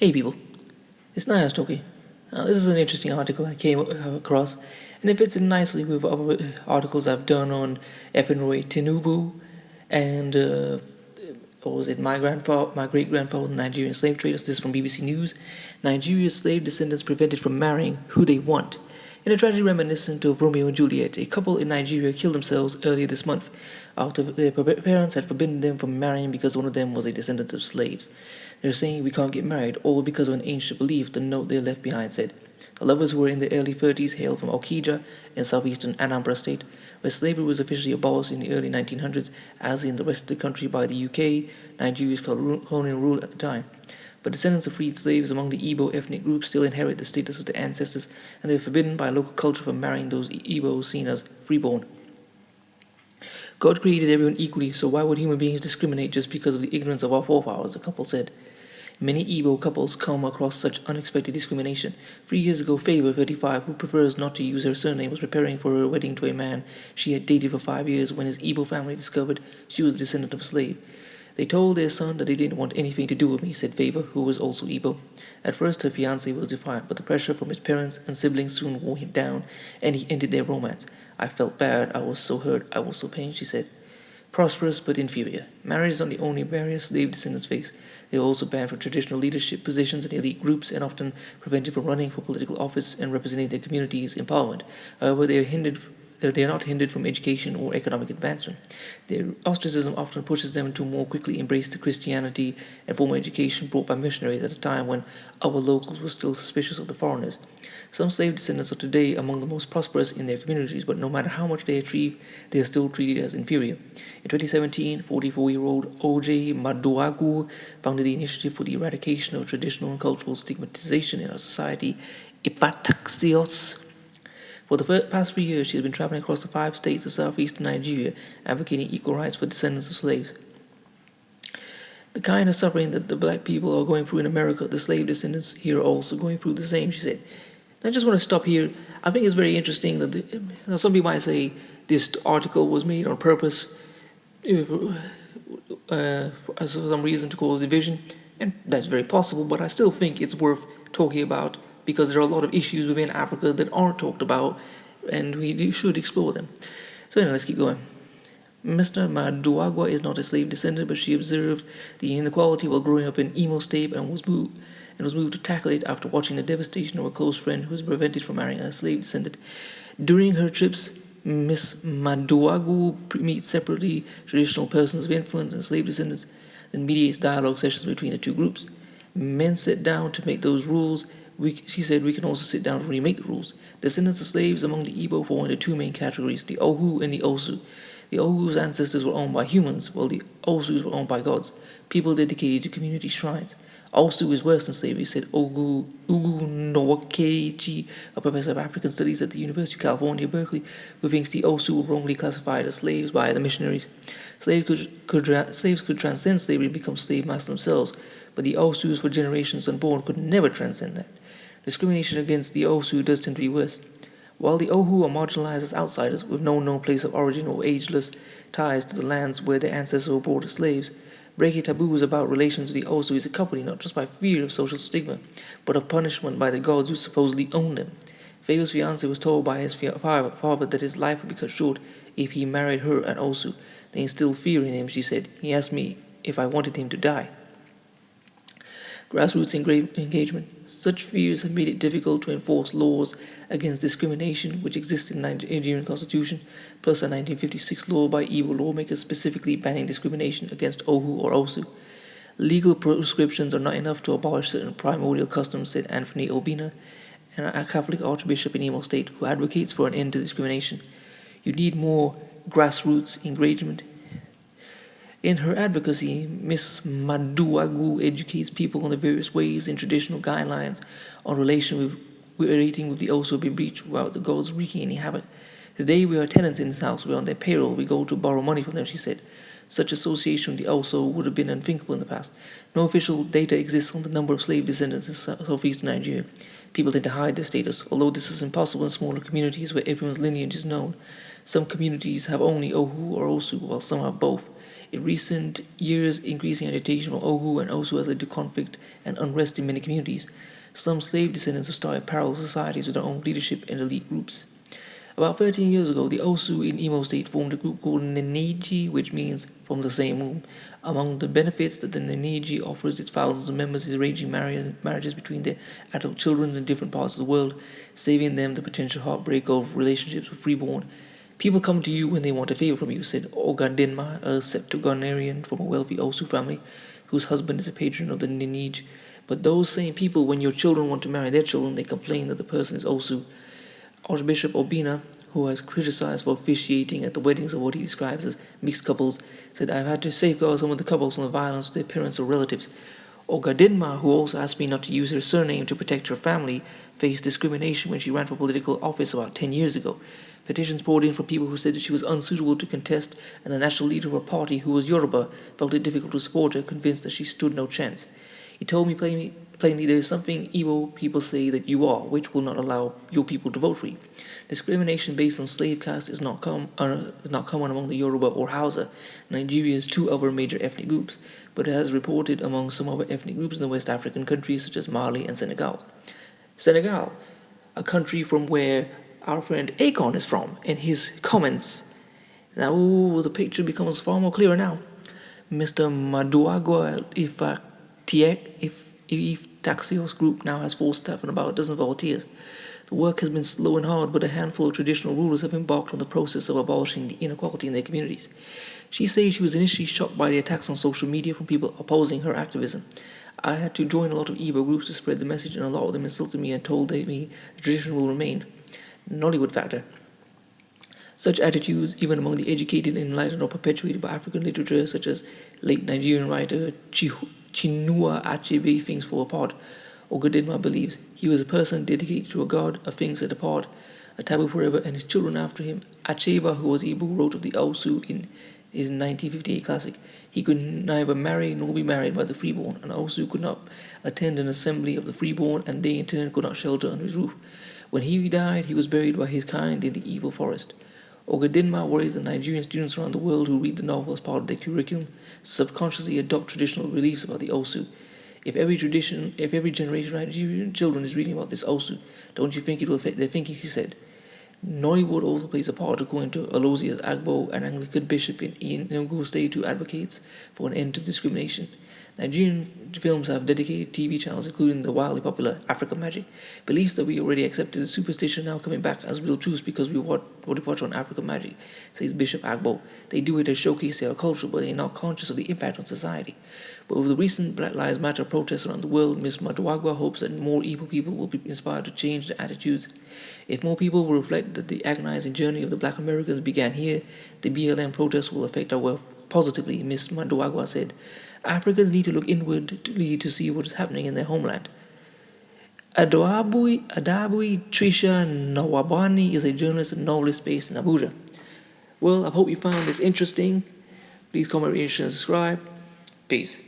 Hey people, it's Nias talking. This is an interesting article I came across, and it fits in nicely with other articles I've done on Efinroy Tinubu and what was it? My great grandfather, the Nigerian slave traders. This is from BBC News. Nigeria's slave descendants prevented from marrying who they want. In a tragedy reminiscent of Romeo and Juliet, a couple in Nigeria killed themselves earlier this month after their parents had forbidden them from marrying because one of them was a descendant of slaves. They're saying we can't get married, all because of an ancient belief, the note they left behind said. The lovers, who were in their early 30s, hailed from Okija in southeastern Anambra State, where slavery was officially abolished in the early 1900s, as in the rest of the country by the UK, Nigeria's colonial rule at the time. But descendants of freed slaves among the Igbo ethnic group still inherit the status of their ancestors, and they are forbidden by local culture from marrying those Igbos seen as freeborn. God created everyone equally, so why would human beings discriminate just because of the ignorance of our forefathers, the couple said. Many Igbo couples come across such unexpected discrimination. 3 years ago, Favor, 35, who prefers not to use her surname, was preparing for her wedding to a man she had dated for 5 years when his Igbo family discovered she was a descendant of a slave. They told their son that they didn't want anything to do with me, said Favor, who was also Igbo. At first, her fiancé was defiant, but the pressure from his parents and siblings soon wore him down, and he ended their romance. I felt bad, I was so hurt, I was so pained, she said. Prosperous but inferior. Marriage is not the only barrier slave descendants face. They are also banned from traditional leadership positions in elite groups and often prevented from running for political office and representing their communities in parliament. However, they are not hindered from education or economic advancement. Their ostracism often pushes them to more quickly embrace the Christianity and formal education brought by missionaries at a time when our locals were still suspicious of the foreigners. Some slave descendants are today among the most prosperous in their communities, but no matter how much they achieve, they are still treated as inferior. In 2017, 44-year-old O.J. Maduagu founded the Initiative for the Eradication of Traditional and Cultural Stigmatization in Our Society, Ipataxios. For the past 3 years, she has been traveling across the 5 states of southeastern Nigeria, advocating equal rights for descendants of slaves. The kind of suffering that the black people are going through in America, the slave descendants here are also going through the same, she said. I just want to stop here. I think it's very interesting that some people might say this article was made on purpose for some reason to cause division, and that's very possible, but I still think it's worth talking about because there are a lot of issues within Africa that aren't talked about, and we should explore them. So anyway, let's keep going. Mr. Maduagwa is not a slave descendant, but she observed the inequality while growing up in Imo State and was moved to tackle it after watching the devastation of a close friend who was prevented from marrying a slave descendant. During her trips, Miss Maduagu meets separately traditional persons of influence and slave descendants, then mediates dialogue sessions between the two groups. Men sit down to make those rules. She said we can also sit down to remake the rules. Descendants of slaves among the Igbo fall into 2 main categories, the Ohu and the Osu. The Ohu's ancestors were owned by humans, while the Osus were owned by gods, people dedicated to community shrines. Osu is worse than slavery, said Ugu Nowakechi, a professor of African Studies at the University of California, Berkeley, who thinks the Osu were wrongly classified as slaves by the missionaries. Slaves could transcend slavery and become slave masters themselves, but the Osus for generations unborn could never transcend that. Discrimination against the Osu does tend to be worse. While the Ohu are marginalized as outsiders with no known place of origin or ageless ties to the lands where their ancestors were brought as slaves, breaking taboos about relations with the Osu is accompanied not just by fear of social stigma, but of punishment by the gods who supposedly own them. Fayo's fiancé was told by his father that his life would be cut short if he married her an Osu. They instilled fear in him, she said. He asked me if I wanted him to die. Grassroots engagement. Such fears have made it difficult to enforce laws against discrimination which exist in the Nigerian constitution, plus a 1956 law by Igbo lawmakers specifically banning discrimination against Ohu or Osu. Legal prescriptions are not enough to abolish certain primordial customs, said Anthony Obina, a Catholic archbishop in Imo State who advocates for an end to discrimination. You need more grassroots engagement. In her advocacy, Miss Maduagu educates people on the various ways in traditional guidelines on relating with the Osu be breached without the gods wreaking any havoc. Today we are tenants in this house, we're on their payroll, we go to borrow money from them, she said. Such association with the Osu would have been unthinkable in the past. No official data exists on the number of slave descendants in southeastern Nigeria. People tend to hide their status, although this is impossible in smaller communities where everyone's lineage is known. Some communities have only Ohu or Osu, while some have both. In recent years, increasing agitation from Ohu and Osu has led to conflict and unrest in many communities. Some slave descendants have started parallel societies with their own leadership and elite groups. About 13 years ago, the Osu in Imo State formed a group called Neniji, which means from the same womb. Among the benefits that the Neniji offers its thousands of members is arranging marriages between their adult children in different parts of the world, saving them the potential heartbreak of relationships with freeborn. People come to you when they want a favor from you, said Ogadinma, a septuagenarian from a wealthy Osu family, whose husband is a patron of the Nenij. But those same people, when your children want to marry their children, they complain that the person is Osu. Archbishop Obina, who has criticized for officiating at the weddings of what he describes as mixed couples, said, I've had to safeguard some of the couples from the violence of their parents or relatives. Ogadinma, who also asked me not to use her surname to protect her family, faced discrimination when she ran for political office about 10 years ago. Petitions poured in from people who said that she was unsuitable to contest, and the national leader of her party, who was Yoruba, felt it difficult to support her, convinced that she stood no chance. He told me plainly there is something Igbo people say that you are, which will not allow your people to vote for you. Discrimination based on slave caste is not common among the Yoruba or Hausa, Nigeria's two other major ethnic groups, but it has reported among some other ethnic groups in the West African countries such as Mali and Senegal. Senegal, a country from where our friend Akon is from, and his comments. Now the picture becomes far more clearer now. Mr. Maduagwa if Taxios Group now has 4 staff and about a dozen volunteers. The work has been slow and hard, but a handful of traditional rulers have embarked on the process of abolishing the inequality in their communities. She says she was initially shocked by the attacks on social media from people opposing her activism. I had to join a lot of Igbo groups to spread the message, and a lot of them insulted me and told me the tradition will remain. Nollywood factor. Such attitudes, even among the educated and enlightened, are perpetuated by African literature, such as late Nigerian writer Chinua Achebe, Things Fall Apart. Ogadinma believes he was a person dedicated to a god, a thing set apart, a taboo forever, and his children after him. Achebe, who was Igbo, wrote of the Osu in his 1958 classic. He could neither marry nor be married by the freeborn. An Osu could not attend an assembly of the freeborn, and they in turn could not shelter under his roof. When he died, he was buried by his kind in the evil forest. Ogadinma worries that Nigerian students around the world who read the novel as part of their curriculum subconsciously adopt traditional beliefs about the Osu. If every generation of Nigerian children is reading about this Osu, don't you think it will affect their thinking, he said. Nollywood also plays a part, according to Aloysius Agbo, an Anglican bishop in Enugu State who advocates for an end to discrimination. Nigerian films have dedicated TV channels, including the wildly popular Africa Magic. Beliefs that we already accepted as superstition now coming back as real truths because we watch on Africa Magic, says Bishop Agbo. They do it to showcase their culture, but they're not conscious of the impact on society. But with the recent Black Lives Matter protests around the world, Ms. Maduagwa hopes that more Igbo people will be inspired to change their attitudes. If more people will reflect that the agonizing journey of the Black Americans began here, the BLM protests will affect our world positively, Ms. Maduagwa said. Africans need to look inwardly to see what is happening in their homeland. Adabui Trisha Nawabani is a journalist and novelist based in Abuja. Well, I hope you found this interesting. Please comment, rate, and subscribe. Peace.